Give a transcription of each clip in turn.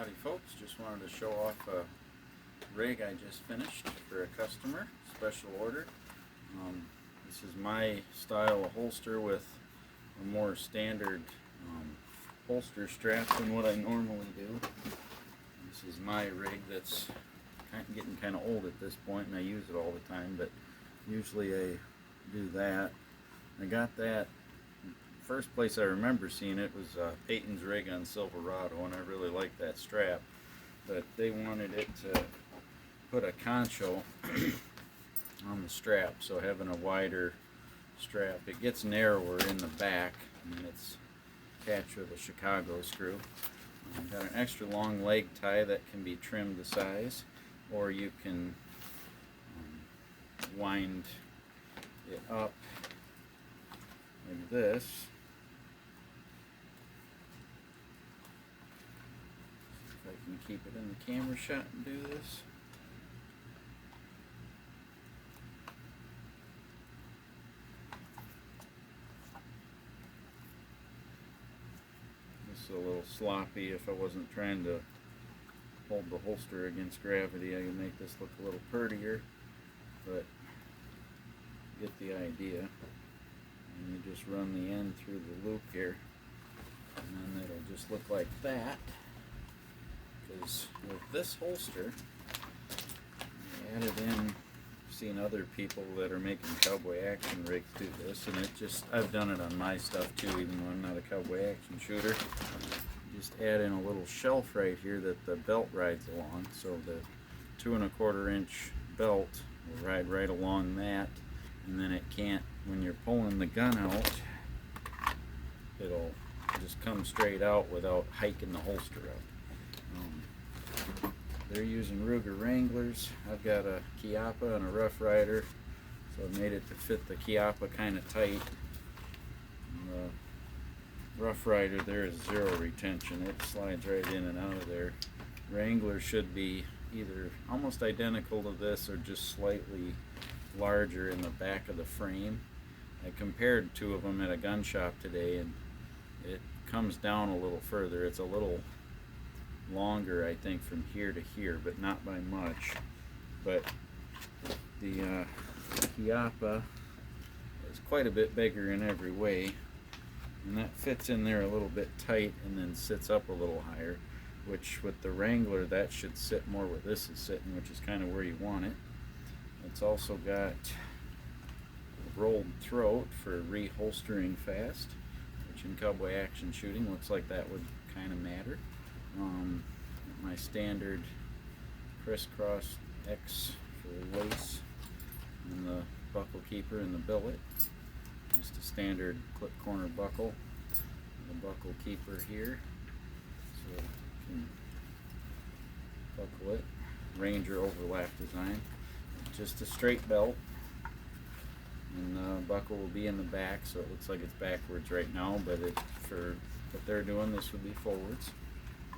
Howdy folks, just wanted to show off a rig I just finished for a customer, special order. This is my style of holster with a more standard holster strap than what I normally do. This is my rig that's getting kind of old at this point, and I use it all the time, but usually I do that. I got that. First place I remember seeing it was Peyton's rig on Silverado, and I really liked that strap, but they wanted it to put a concho on the strap, so having a wider strap, it gets narrower in the back, and it's attached with a Chicago screw. Got an extra long leg tie that can be trimmed to size, or you can wind it up like this. If I can keep it in the camera shot and do this. This is a little sloppy. If I wasn't trying to hold the holster against gravity, I could make this look a little prettier, but get the idea. And you just run the end through the loop here, and then it'll just look like that. Because with this holster, I added in, I've seen other people that are making cowboy action rigs do this, and I've done it on my stuff too, even though I'm not a cowboy action shooter. Just add in a little shelf right here that the belt rides along, so the 2 1/4 inch belt will ride right along that, and then it can't, when you're pulling the gun out, it'll just come straight out without hiking the holster up. They're using Ruger Wranglers. I've got a Chiappa and a Rough Rider, so I've made it to fit the Chiappa kind of tight. And the Rough Rider, there is zero retention. It slides right in and out of there. Wrangler should be either almost identical to this or just slightly larger in the back of the frame. I compared two of them at a gun shop today, and it comes down a little further. It's a little longer, I think, from here to here, but not by much. But the Chiappa is quite a bit bigger in every way, and that fits in there a little bit tight and then sits up a little higher, which with the Wrangler that should sit more where this is sitting, which is kind of where you want it. It's also got a rolled throat for reholstering fast, which in cowboy action shooting looks like that would kind of matter. My standard crisscross X for lace, and the buckle keeper and the billet. Just a standard clip corner buckle. And the buckle keeper here, so you can buckle it. Ranger overlap design. Just a straight belt, and the buckle will be in the back, so it looks like it's backwards right now, but for what they're doing, this would be forwards.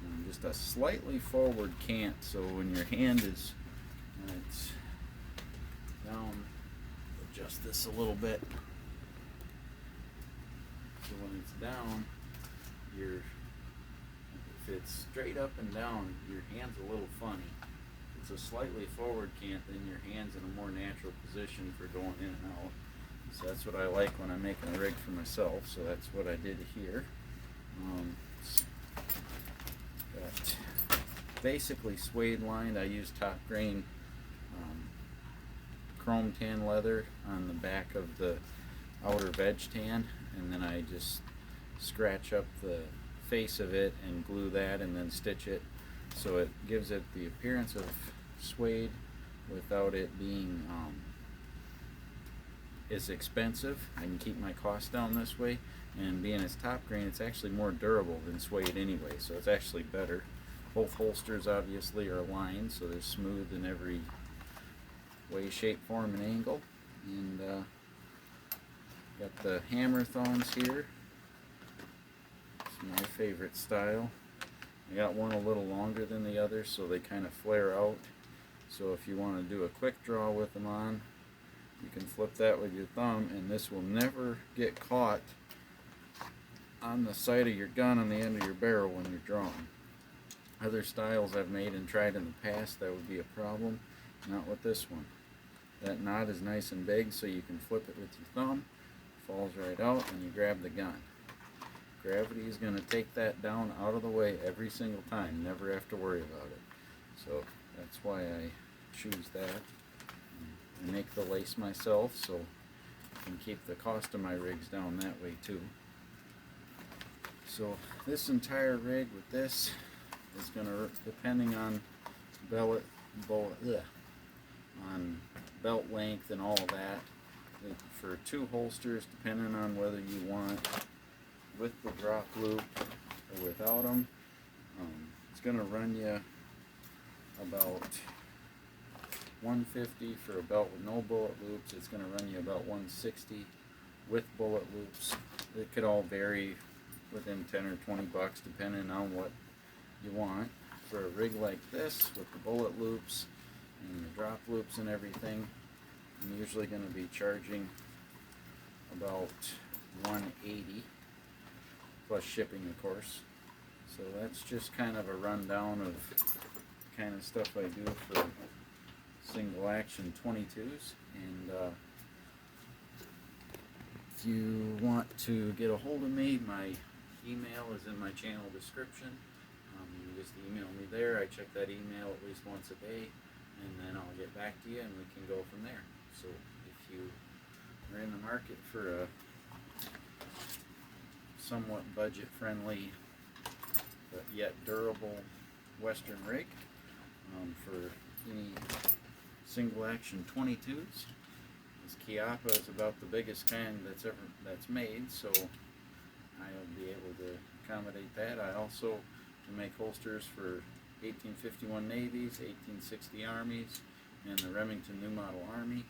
And just a slightly forward cant, so when your hand is it's down, adjust this a little bit. So when it's down, if it's straight up and down, your hand's a little funny. If it's a slightly forward cant, then your hand's in a more natural position for going in and out. So that's what I like when I'm making a rig for myself, so that's what I did here. Got basically suede lined. I use top grain chrome tan leather on the back of the outer veg tan, and then I just scratch up the face of it and glue that and then stitch it, so it gives it the appearance of suede without it being as expensive. I can keep my costs down this way, and being as top grain, it's actually more durable than suede anyway, so it's actually better. Both holsters obviously are lined, so they're smooth in every way, shape, form, and angle. And got the hammer thongs here. It's my favorite style. I got one a little longer than the other, so they kind of flare out. So if you want to do a quick draw with them on, you can flip that with your thumb, and this will never get caught on the sight of your gun on the end of your barrel when you're drawing. other styles I've made and tried in the past, that would be a problem. Not with this one. That knot is nice and big, so you can flip it with your thumb, falls right out, and you grab the gun. Gravity is going to take that down out of the way every single time, never have to worry about it. So that's why I choose that. I make the lace myself, so I can keep the cost of my rigs down that way too. So this entire rig with this is going to, depending on on belt length and all that, for 2 holsters, depending on whether you want with the drop loop or without them, it's going to run you about $150 for a belt with no bullet loops. It's going to run you about $160 with bullet loops. It could all vary within 10 or 20 bucks depending on what you want. For a rig like this with the bullet loops and the drop loops and everything, I'm usually going to be charging about $180 plus shipping, of course. So that's just kind of a rundown of the kind of stuff I do for single action 22s. And if you want to get a hold of me, my email is in my channel description. You can just email me there. I check that email at least once a day, and then I'll get back to you and we can go from there. So if you are in the market for a somewhat budget friendly but yet durable Western rig for any single action 22s, this Chiappa is about the biggest kind that's made, so I'll be able to accommodate that. I also can make holsters for 1851 Navies, 1860 Armies, and the Remington New Model Army.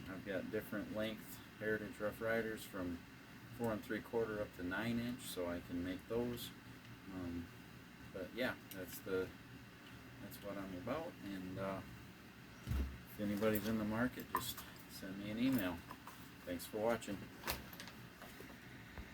I've got different length Heritage Rough Riders from 4 3/4 up to 9 inch, so I can make those. But yeah, that's what I'm about. And if anybody's in the market, just send me an email. Thanks for watching.